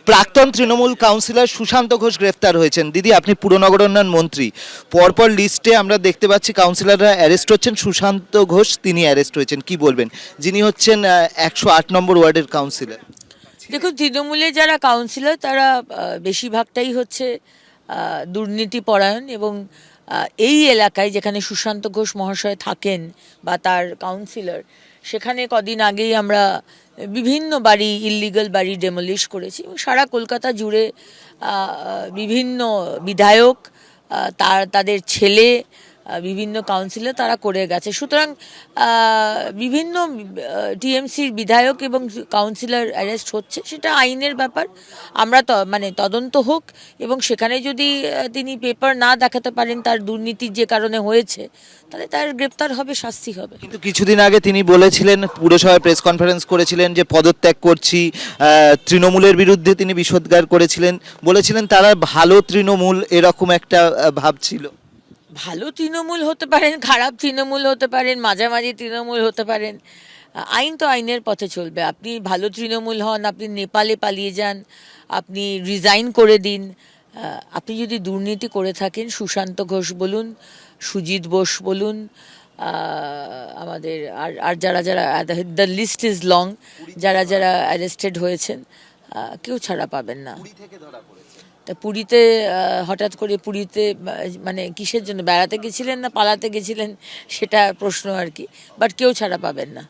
প্রাক্তন তৃণমূল কাউন্সিলর সুশান্ত ঘোষ গ্রেফতার হয়েছেন। দিদি, আপনি পুরনগর উন্নয়ন মন্ত্রী, পরপর লিস্টে আমরা দেখতে পাচ্ছি কাউন্সিলররা অ্যারেস্ট হচ্ছেন, সুশান্ত ঘোষ তিনি অ্যারেস্ট হয়েছেন, কি বলবেন? যিনি হচ্ছেন 108 নম্বর ওয়ার্ডের কাউন্সিলর। দেখুন, তৃণমূলে যারা কাউন্সিলর তারা বেশিরভাগটাই হচ্ছে দুর্নীতি পরায়ণ, এবং এই এলাকায় যেখানে সুশান্ত ঘোষ মহাশয় থাকেন বা তার কাউন্সিলর, সেখানে কদিন আগেই আমরা বিভিন্ন বাড়ি, ইললিগাল বাড়ি ডেমোলিশ করেছি, এবং সারা কলকাতা জুড়ে বিভিন্ন বিধায়ক, তাদের ছেলে, বিভিন্ন কাউন্সিলর তারা করে গেছে। সুতরাং বিভিন্ন টিএমসির বিধায়ক এবং কাউন্সিলর অ্যারেস্ট হচ্ছে, সেটা আইনের ব্যাপার। আমরা মানে তদন্ত হোক, এবং সেখানে যদি তিনি পেপার না দেখাতে পারেন তার দুর্নীতির যে কারণে হয়েছে, তাহলে তার গ্রেপ্তার হবে, শাস্তি হবে। কিন্তু কিছুদিন আগে তিনি বলেছিলেন, পুরসভায় প্রেস কনফারেন্স করেছিলেন যে পদত্যাগ করছি। তৃণমূলের বিরুদ্ধে তিনি বিষোদ্গার করেছিলেন, বলেছিলেন তারা ভালো তৃণমূল, এরকম একটা ভাব ছিল। ভালো তৃণমূল হতে পারেন, খারাপ তৃণমূল হতে পারেন, মাঝামাঝি তৃণমূল হতে পারেন। আইন তো আইনের পথে চলবে। আপনি ভালো তৃণমূল হন, আপনি নেপালে পালিয়ে যান, আপনি রিজাইন করে দিন, আপনি যদি দুর্নীতি করে থাকেন, সুশান্ত ঘোষ বলুন, সুজিত বোস বলুন, আমাদের আর যারা যারা, দ্য লিস্ট ইজ লং, যারা যারা অ্যারেস্টেড হয়েছেন, কেউ ছাড়া পাবেন না। তা পুরীতে হঠাৎ করে পুরীতে মানে কিসের জন্য বেড়াতে গেছিলেন না পালাতে গেছিলেন, সেটা প্রশ্ন আর কি, বাট কেউ ছাড়া পাবেন না।